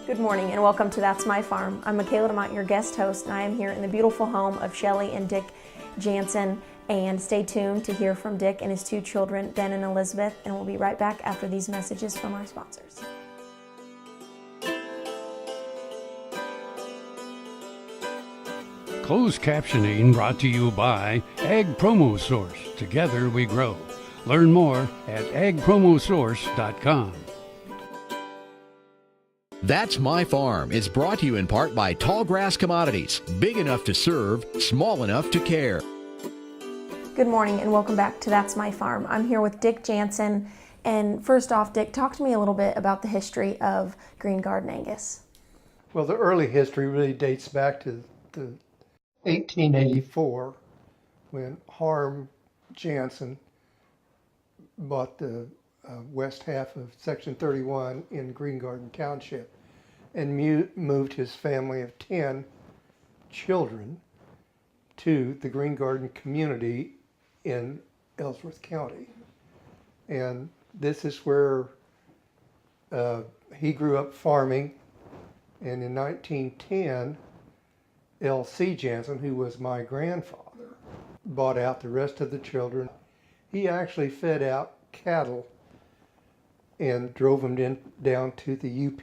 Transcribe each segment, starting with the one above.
Good morning and welcome to That's My Farm. I'm Michaela DeMont, your guest host, and I am here in the beautiful home of Shelley and Dick Jansen. And stay tuned to hear from Dick and his two children, Ben and Elizabeth, and we'll be right back after these messages from our sponsors. Closed captioning brought to you by Ag Promo Source. Together we grow. Learn more at agpromosource.com. That's My Farm. It's brought to you in part by Tallgrass Commodities. Big enough to serve, small enough to care. Good morning and welcome back to That's My Farm. I'm here with Dick Jansen. And first off, Dick, talk to me a little bit about the history of Green Garden Angus. Well, the early history really dates back to 1884 when Harm Jansen bought the west half of Section 31 in Green Garden Township and moved his family of 10 children to the Green Garden community in Ellsworth County. And this is where he grew up farming. And in 1910, L.C. Jansen, who was my grandfather, bought out the rest of the children. He actually fed out cattle and drove them down to the UP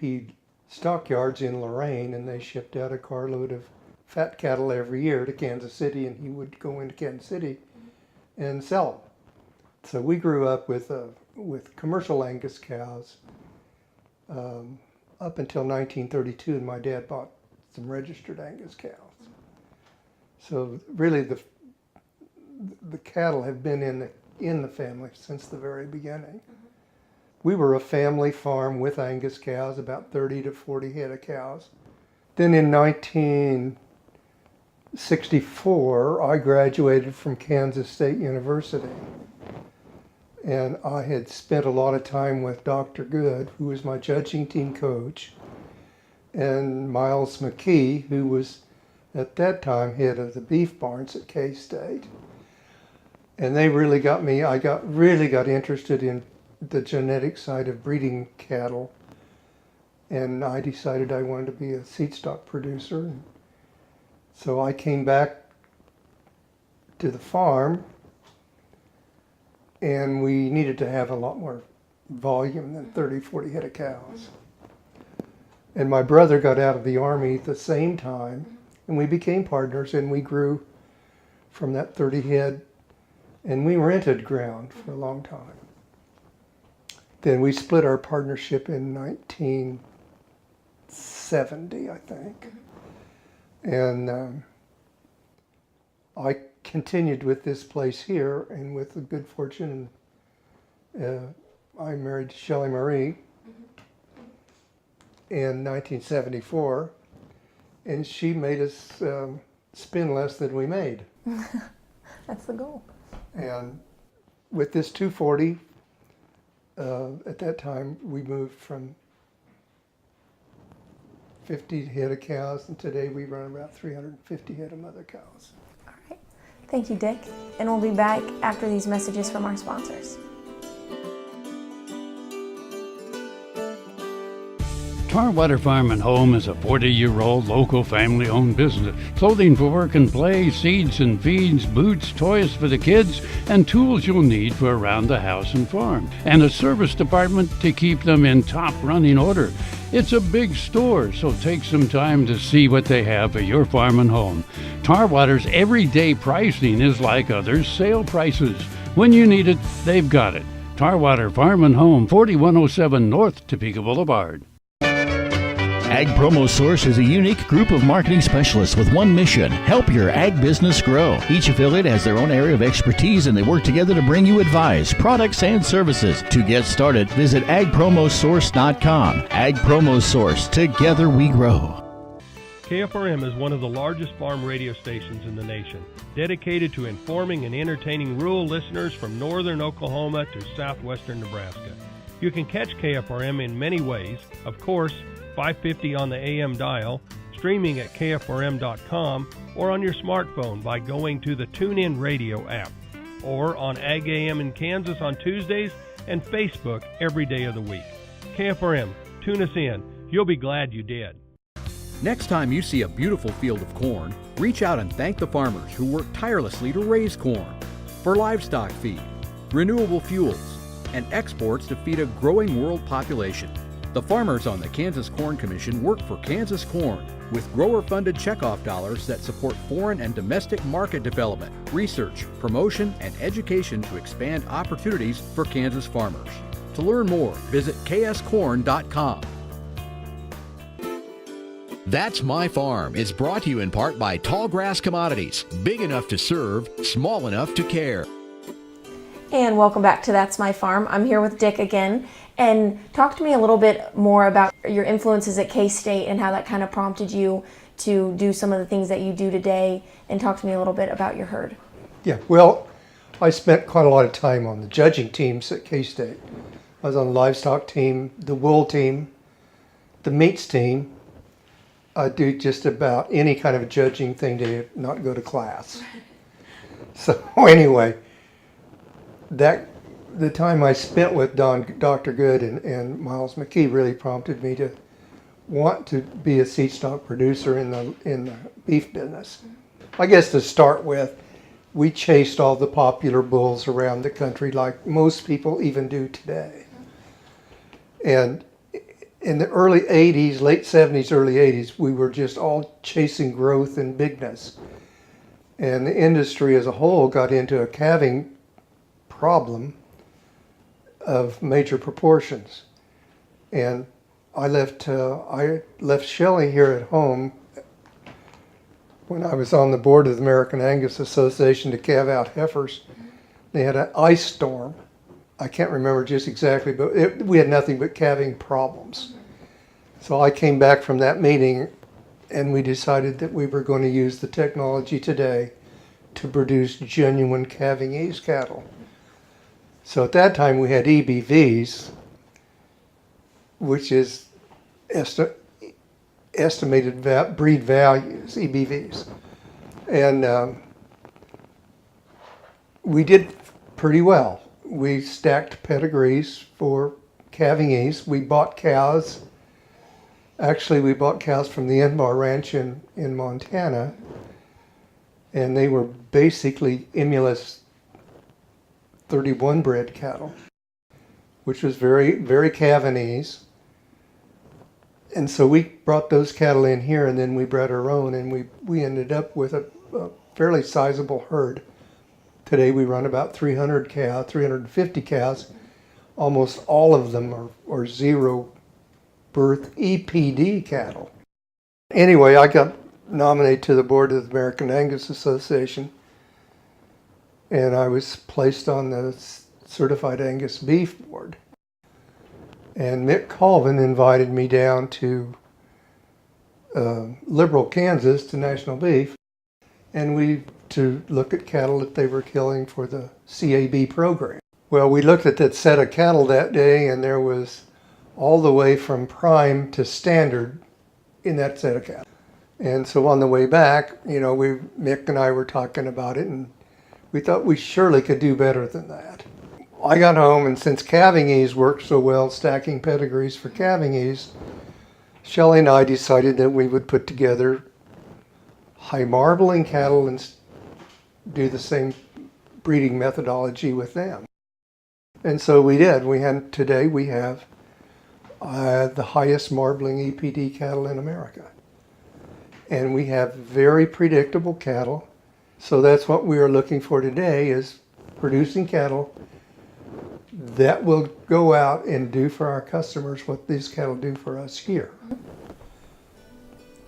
stockyards in Lorain, and they shipped out a carload of fat cattle every year to Kansas City, and he would go into Kansas City and sell them. So we grew up with commercial Angus cows up until 1932, and my dad bought some registered Angus cows. So really the cattle have been in the family since the very beginning. We were a family farm with Angus cows, about 30 to 40 head of cows. Then in 1964, I graduated from Kansas State University. And I had spent a lot of time with Dr. Good, who was my judging team coach, and Miles McKee, who was at that time head of the beef barns at K-State. And they really got me, I really got interested in the genetic side of breeding cattle. And I decided I wanted to be a seed stock producer. So I came back to the farm, and we needed to have a lot more volume than 30, 40 head of cows. And my brother got out of the Army at the same time, and we became partners, and we grew from that 30 head, and we rented ground for a long time. Then we split our partnership in 1970, I think. And I continued with this place here, and with the good fortune, I married Shelley Marie in 1974, and she made us spend less than we made. That's the goal. And with this 240, at that time, we moved from 50 head of cows, and today we run about 350 head of mother cows. All right. Thank you, Dick. And we'll be back after these messages from our sponsors. Tarwater Farm and Home is a 40-year-old local family-owned business. Clothing for work and play, seeds and feeds, boots, toys for the kids, and tools you'll need for around the house and farm. And a service department to keep them in top running order. It's a big store, so take some time to see what they have for your farm and home. Tarwater's everyday pricing is like others' sale prices. When you need it, they've got it. Tarwater Farm and Home, 4107 North Topeka Boulevard. Ag Promo Source is a unique group of marketing specialists with one mission: help your ag business grow. Each affiliate has their own area of expertise, and they work together to bring you advice, products, and services. To get started, visit agpromosource.com. Ag Promo Source. Together we grow. KFRM is one of the largest farm radio stations in the nation, dedicated to informing and entertaining rural listeners from northern Oklahoma to southwestern Nebraska. You can catch KFRM in many ways. Of course, 550 on the AM dial, streaming at kfrm.com, or on your smartphone by going to the TuneIn Radio app, or on Ag AM in Kansas on Tuesdays, and Facebook every day of the week. KFRM, tune us in. You'll be glad you did. Next time you see a beautiful field of corn, reach out and thank the farmers who work tirelessly to raise corn for livestock feed, renewable fuels, and exports to feed a growing world population. The farmers on the Kansas Corn Commission work for Kansas Corn with grower-funded checkoff dollars that support foreign and domestic market development, research, promotion, and education to expand opportunities for Kansas farmers. To learn more, visit kscorn.com. That's My Farm is brought to you in part by Tallgrass Commodities, big enough to serve, small enough to care. And welcome back to That's My Farm. I'm here with Dick again. And talk to me a little bit more about your influences at K-State and how that kind of prompted you to do some of the things that you do today. And talk to me a little bit about your herd. Yeah, well, I spent quite a lot of time on the judging teams at K-State. I was on the livestock team, the wool team, the meats team. I do just about any kind of judging thing to not go to class. So anyway, the time I spent with Dr. Good and Miles McKee really prompted me to want to be a seed stock producer in the beef business. I guess to start with, we chased all the popular bulls around the country like most people even do today. And in the early 80s, late 70s, early 80s, we were just all chasing growth and bigness. And the industry as a whole got into a calving problem of major proportions. And I left Shelley here at home when I was on the board of the American Angus Association to calve out heifers. They had an ice storm. I can't remember just exactly, but we had nothing but calving problems. So I came back from that meeting and we decided that we were going to use the technology today to produce genuine calving ease cattle. So at that time we had EBVs, which is estimated breed values, EBVs. And we did pretty well. We stacked pedigrees for calving ease. We bought cows. Actually, we bought cows from the Enbar Ranch in Montana, and they were basically Emulus 31 bred cattle, which was very, very calving ease. And so we brought those cattle in here, and then we bred our own, and we ended up with a fairly sizable herd. Today we run about 350 cows. Almost all of them are zero birth EPD cattle. Anyway, I got nominated to the board of the American Angus Association, and I was placed on the Certified Angus Beef Board. And Mick Colvin invited me down to Liberal, Kansas, to National Beef, and to look at cattle that they were killing for the CAB program. Well, we looked at that set of cattle that day, and there was all the way from prime to standard in that set of cattle. And so on the way back, Mick and I were talking about it, and we thought we surely could do better than that. I got home, and since calving ease worked so well, stacking pedigrees for calving ease, Shelley and I decided that we would put together high marbling cattle and do the same breeding methodology with them. And so we did. Today we have the highest marbling EPD cattle in America. And we have very predictable cattle. So that's what we are looking for today, is producing cattle that will go out and do for our customers what these cattle do for us here.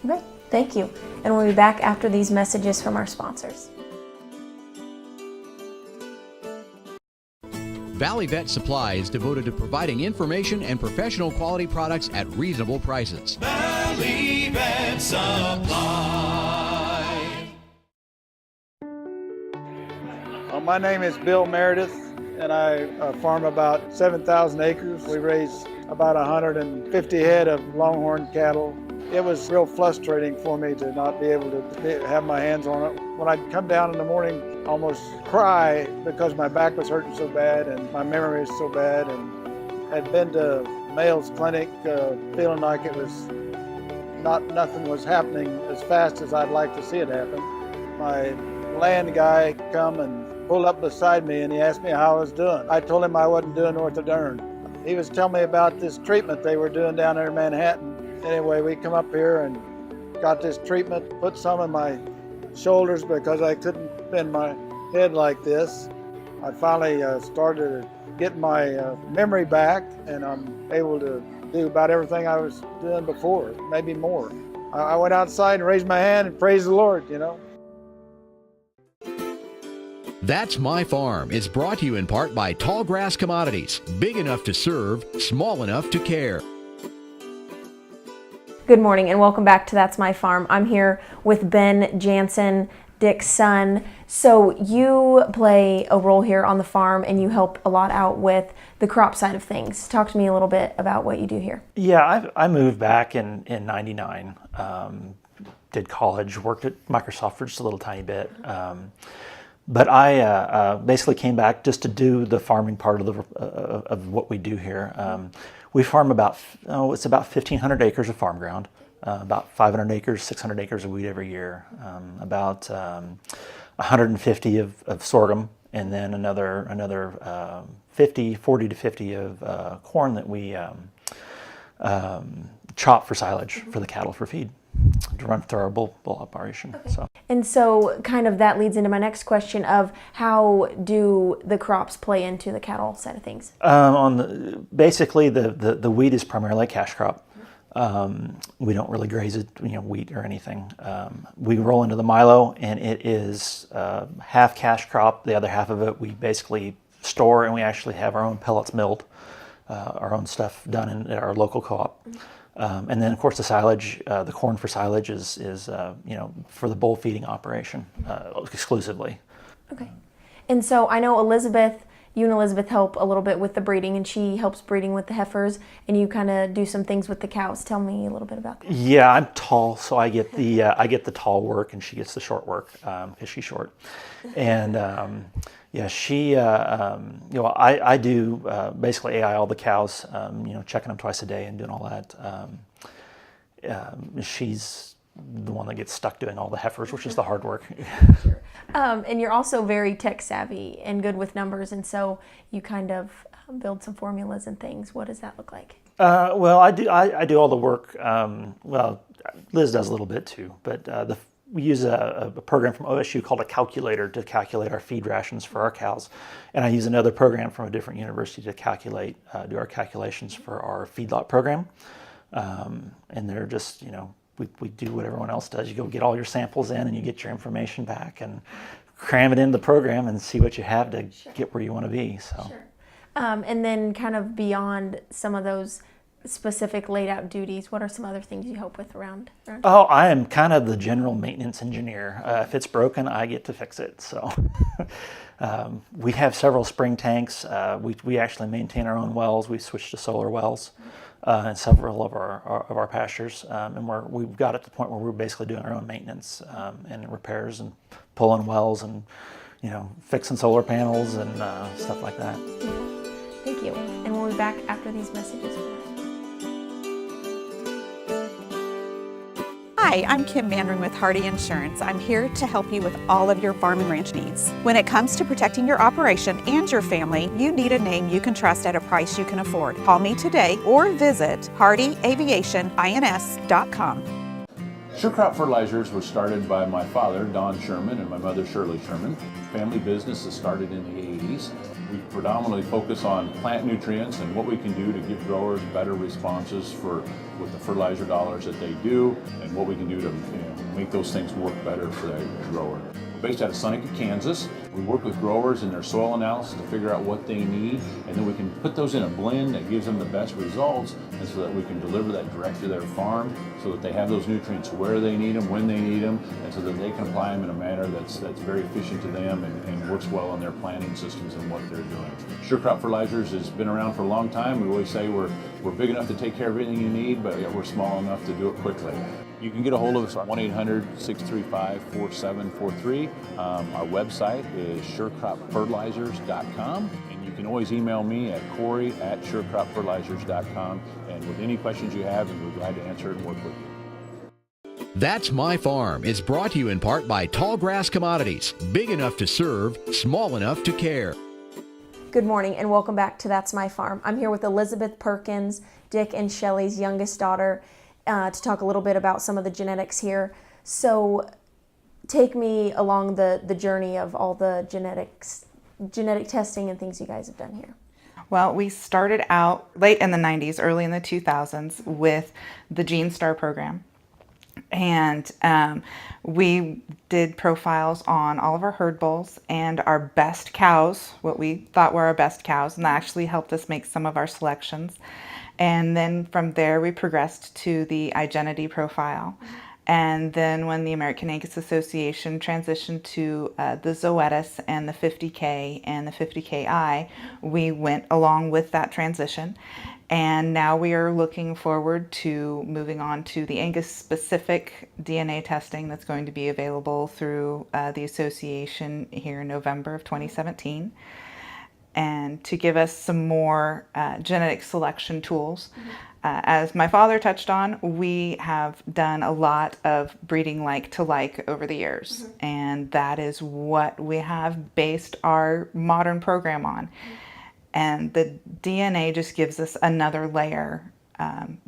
Okay, thank you. And we'll be back after these messages from our sponsors. Valley Vet Supply is devoted to providing information and professional quality products at reasonable prices. Valley Vet Supply. My name is Bill Meredith, and I farm about 7,000 acres. We raise about 150 head of longhorn cattle. It was real frustrating for me to not be able to have my hands on it. When I'd come down in the morning, almost cry because my back was hurting so bad and my memory was so bad, and had been to males clinic, feeling like it was nothing was happening as fast as I'd like to see it happen. My land guy come and pulled up beside me and he asked me how I was doing. I told him I wasn't doing worth a darn. He was telling me about this treatment they were doing down there in Manhattan. Anyway, we come up here and got this treatment, put some in my shoulders because I couldn't bend my head like this. I finally started getting my memory back, and I'm able to do about everything I was doing before, maybe more. I went outside and raised my hand and praised the Lord, you know. That's My Farm is brought to you in part by Tallgrass Commodities, big enough to serve, small enough to care. Good morning and welcome back to That's My Farm. I'm here with Ben Jansen, Dick's son. So you play a role here on the farm and you help a lot out with the crop side of things. Talk to me a little bit about what you do here. Yeah, I moved back in 99, did college, worked at Microsoft for just a little tiny bit. But I basically came back just to do the farming part of what we do here. We farm about 1,500 acres of farm ground, about 500 acres, 600 acres of wheat every year, about 150 of sorghum, and then another 40 to 50 of corn that we chop for silage for the cattle for feed to run through our bull operation. Okay. And so kind of that leads into my next question of how do the crops play into the cattle side of things? Basically the wheat is primarily a cash crop. We don't really graze it, wheat or anything. We roll into the milo, and it is half cash crop. The other half of it we basically store, and we actually have our own pellets milled, our own stuff done at our local co-op. And then, of course, the silage, the corn for silage is for the bull feeding operation exclusively. Okay. And so I know you and Elizabeth help a little bit with the breeding, and she helps breeding with the heifers, and you kind of do some things with the cows. Tell me a little bit about that. Yeah, I'm tall, so I get the tall work, and she gets the short work because she's short. And she, I do basically AI all the cows, checking them twice a day and doing all that. She's the one that gets stuck doing all the heifers, which is the hard work. Sure. And you're also very tech savvy and good with numbers, and so you kind of build some formulas and things. What does that look like? Well, I do all the work. Liz does a little bit too, but we use a program from OSU called a calculator to calculate our feed rations for our cows, and I use another program from a different university to do our calculations for our feedlot program. And they're just, we do what everyone else does. You go get all your samples in and you get your information back and cram it into the program and see what you have to get where you want to be. So. Sure. And then kind of beyond some of those specific laid out duties, what are some other things you help with around? Oh, I am kind of the general maintenance engineer. If it's broken, I get to fix it. So we have several spring tanks. We actually maintain our own wells. We switched to solar wells. In several of our pastures, and we've got it to the point where we're basically doing our own maintenance and repairs and pulling wells and fixing solar panels and stuff like that. Thank you, and we'll be back after these messages. Hi, I'm Kim Mandring with Hardy Insurance. I'm here to help you with all of your farm and ranch needs. When it comes to protecting your operation and your family, you need a name you can trust at a price you can afford. Call me today or visit hardyaviationins.com. Sure Crop Fertilizers was started by my father, Don Sherman, and my mother, Shirley Sherman. Family business that started in the 80s. We predominantly focus on plant nutrients and what we can do to give growers better responses with the fertilizer dollars that they do, and what we can do to make those things work better for that grower. We're based out of Seneca, Kansas. We work with growers in their soil analysis to figure out what they need, and then we can put those in a blend that gives them the best results, and so that we can deliver that direct to their farm so that they have those nutrients where they need them, when they need them, and so that they can apply them in a manner that's very efficient to them and works well in their planting systems and what they're doing. Sure Crop Fertilizers has been around for a long time. We always say we're big enough to take care of everything you need, but we're small enough to do it quickly. You can get a hold of us at 1-800-635-4743. Our website is surecropfertilizers.com, and you can always email me at Corey@SureCropFertilizers.com, and with any questions you have, and we're glad to answer and work with you. That's My Farm is brought to you in part by Tallgrass Commodities. Big enough to serve, small enough to care. Good morning and welcome back to That's My Farm. I'm here with Elizabeth Perkins, Dick and Shelley's youngest daughter, to talk a little bit about some of the genetics here. So take me along the journey of all the genetic testing and things you guys have done here. Well, we started out late in the 90s, early in the 2000s with the Gene Star program. And we did profiles on all of our herd bulls and our best cows, what we thought were our best cows, and that actually helped us make some of our selections. And then from there we progressed to the identity profile. And then when the American Angus Association transitioned to the Zoetis and the 50K and the 50KI, we went along with that transition. And now we are looking forward to moving on to the Angus specific DNA testing that's going to be available through the association here in November of 2017. And to give us some more genetic selection tools. As my father touched on, we have done a lot of breeding like to like over the years. And that is what we have based our modern program on. And the DNA just gives us another layer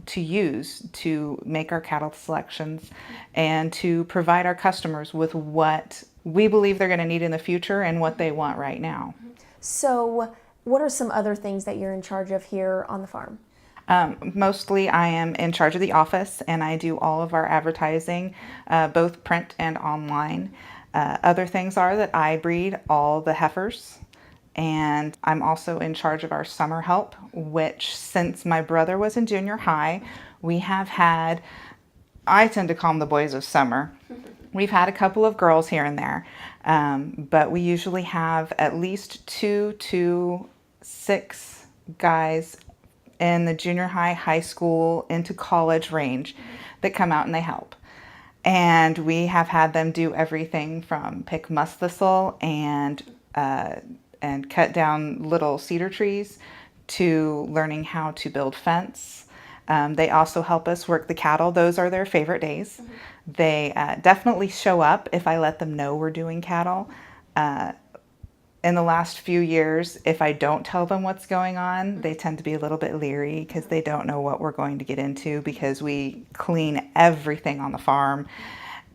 to use to make our cattle selections and to provide our customers with what we believe they're going to need in the future and what they want right now. So what are some other things that you're in charge of here on the farm? Mostly I am in charge of the office and I do all of our advertising, both print and online. Other things are that I breed all the heifers. And I'm also in charge of our summer help, which since my brother was in junior high, we have had, I tend to call them the boys of summer. We've had a couple of girls here and there, but we usually have at least 2 to 6 guys in the junior high, high school, into college range that come out and they help. And we have had them do everything from pick musk thistle and cut down little cedar trees to learning how to build fence. They also help us work the cattle. Those are their favorite days. They definitely show up if I let them know we're doing cattle. In the last few years, if I don't tell them what's going on, they tend to be a little bit leery because they don't know what we're going to get into because we clean everything on the farm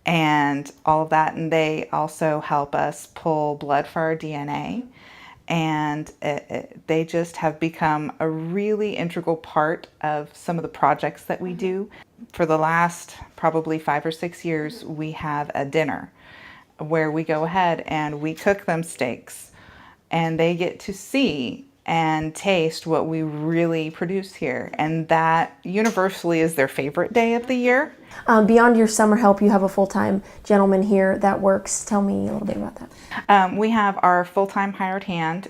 and all of that. And they also help us pull blood for our DNA. And they just have become a really integral part of some of the projects that we do. For the last probably 5 or 6 years, we have a dinner where we go ahead and we cook them steaks and they get to see and taste what we really produce here. And that universally is their favorite day of the year. Beyond your summer help, you have a full-time gentleman here that works. Tell me a little bit about that. We have our full-time hired hand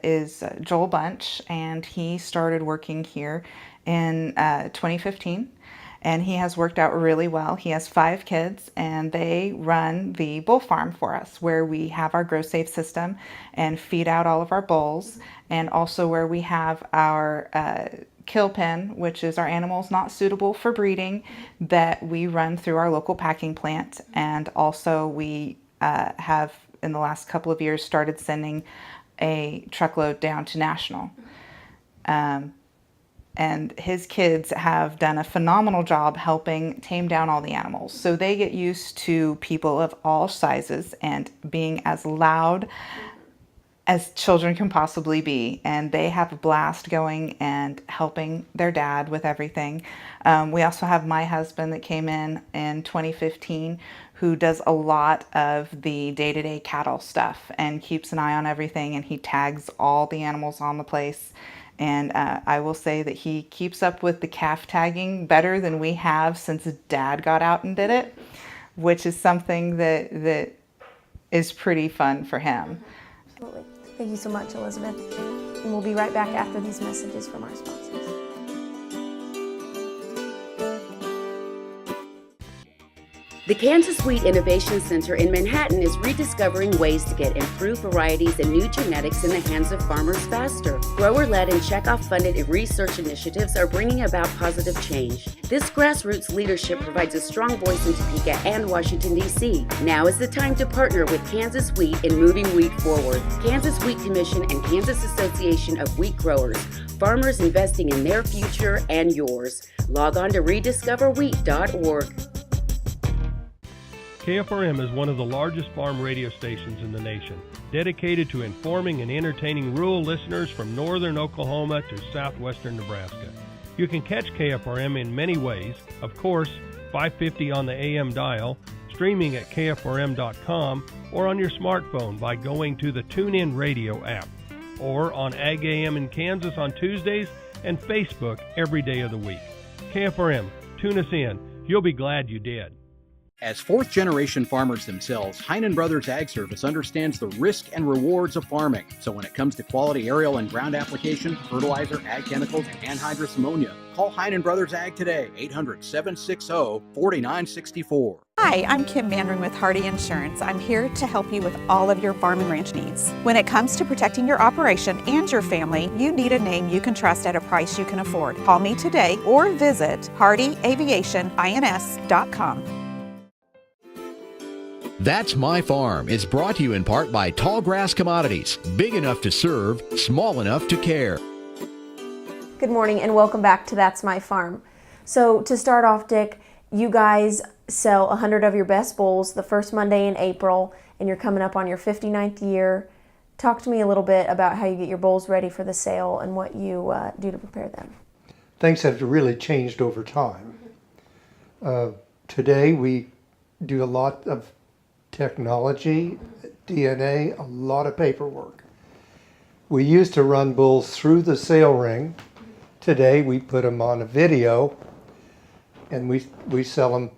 is Joel Bunch, and he started working here in 2015. And he has worked out really well. He has 5 kids and they run the bull farm for us where we have our grow safe system and feed out all of our bulls, and also where we have our kill pen, which is our animals not suitable for breeding that we run through our local packing plant. And also we have in the last couple of years started sending a truckload down to National. And his kids have done a phenomenal job helping tame down all the animals. So they get used to people of all sizes and being as loud as children can possibly be. And they have a blast going and helping their dad with everything. We also have my husband that came in 2015 who does a lot of the day-to-day cattle stuff and keeps an eye on everything, and he tags all the animals on the place. And I will say that he keeps up with the calf tagging better than we have since Dad got out and did it, which is something that is pretty fun for him. Absolutely. Thank you so much, Elizabeth. And we'll be right back after these messages from our sponsors. The Kansas Wheat Innovation Center in Manhattan is rediscovering ways to get improved varieties and new genetics in the hands of farmers faster. Grower-led and checkoff-funded research initiatives are bringing about positive change. This grassroots leadership provides a strong voice in Topeka and Washington, D.C. Now is the time to partner with Kansas Wheat in moving wheat forward. Kansas Wheat Commission and Kansas Association of Wheat Growers. Farmers investing in their future and yours. Log on to rediscoverwheat.org. KFRM is one of the largest farm radio stations in the nation, dedicated to informing and entertaining rural listeners from northern Oklahoma to southwestern Nebraska. You can catch KFRM in many ways, of course, 550 on the AM dial, streaming at kfrm.com, or on your smartphone by going to the TuneIn Radio app, or on Ag AM in Kansas on Tuesdays and Facebook every day of the week. KFRM, tune us in. You'll be glad you did. As fourth-generation farmers themselves, Heinen Brothers Ag Service understands the risk and rewards of farming. So when it comes to quality aerial and ground application, fertilizer, ag chemicals, and anhydrous ammonia, call Heinen Brothers Ag today, 800-760-4964. Hi, I'm Kim Mandring with Hardy Insurance. I'm here to help you with all of your farm and ranch needs. When it comes to protecting your operation and your family, you need a name you can trust at a price you can afford. Call me today or visit hardyaviationins.com. That's My Farm is brought to you in part by Tallgrass Commodities. Big enough to serve, small enough to care. Good morning and welcome back to That's My Farm. So to start off, Dick, you guys sell 100 of your best bulls the first Monday in April, and you're coming up on your 59th year. Talk to me a little bit about how you get your bulls ready for the sale and what you do to prepare them. Things have really changed over time. Today we do a lot of technology, DNA, a lot of paperwork. We used to run bulls through the sale ring. Today we put them on a video and we sell them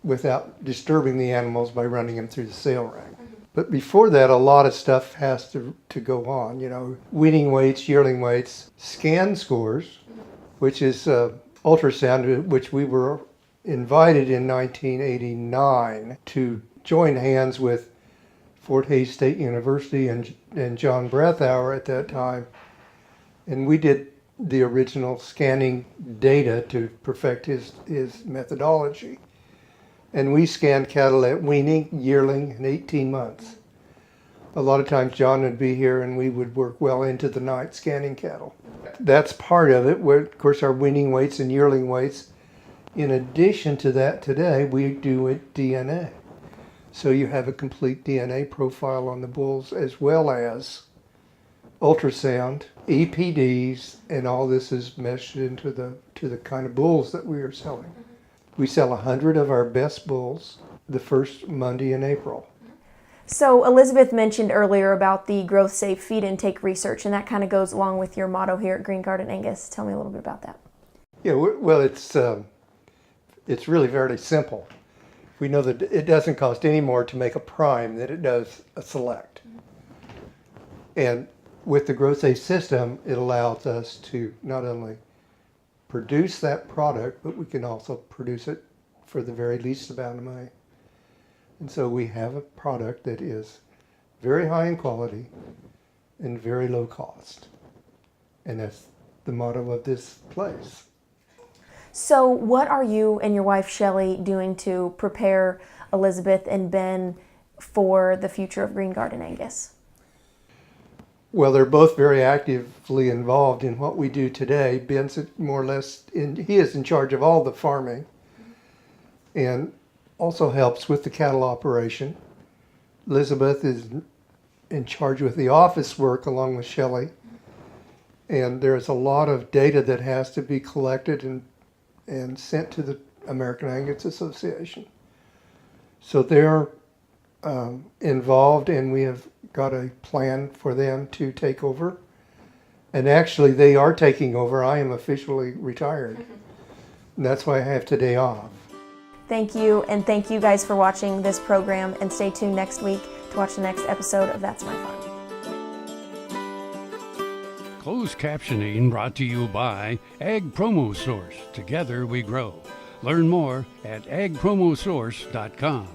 without disturbing the animals by running them through the sale ring. But before that, a lot of stuff has to go on, you know, weaning weights, yearling weights, scan scores, which is ultrasound, which we were invited in 1989 to join hands with Fort Hays State University and John Breathauer at that time. And we did the original scanning data to perfect his methodology. And we scanned cattle at weaning, yearling, in 18 months. A lot of times John would be here and we would work well into the night scanning cattle. That's part of it, where of course our weaning weights and yearling weights. In addition to that, today we do it DNA. So you have a complete DNA profile on the bulls, as well as ultrasound, EPDs, and all this is meshed into the kind of bulls that we are selling. We sell 100 of our best bulls the first Monday in April. So Elizabeth mentioned earlier about the growth safe feed intake research, and that kind of goes along with your motto here at Green Garden Angus. Tell me a little bit about that. Yeah, well, it's really very simple. We know that it doesn't cost any more to make a prime than it does a select. And with the growth safe system, it allows us to not only produce that product, but we can also produce it for the very least amount of money. And so we have a product that is very high in quality and very low cost. And that's the motto of this place. So what are you and your wife Shelley doing to prepare Elizabeth and Ben for the future of Green Garden Angus? Well, they're both very actively involved in what we do today. Ben's more or less, he is in charge of all the farming and also helps with the cattle operation. Elizabeth is in charge with the office work along with Shelley. And there's a lot of data that has to be collected and sent to the American Angus Association. So they're involved, and we have got a plan for them to take over. And actually they are taking over. I am officially retired. And that's why I have today off. Thank you, and thank you guys for watching this program, and stay tuned next week to watch the next episode of That's My Farm. Closed captioning brought to you by Ag Promo Source. Together we grow. Learn more at agpromosource.com.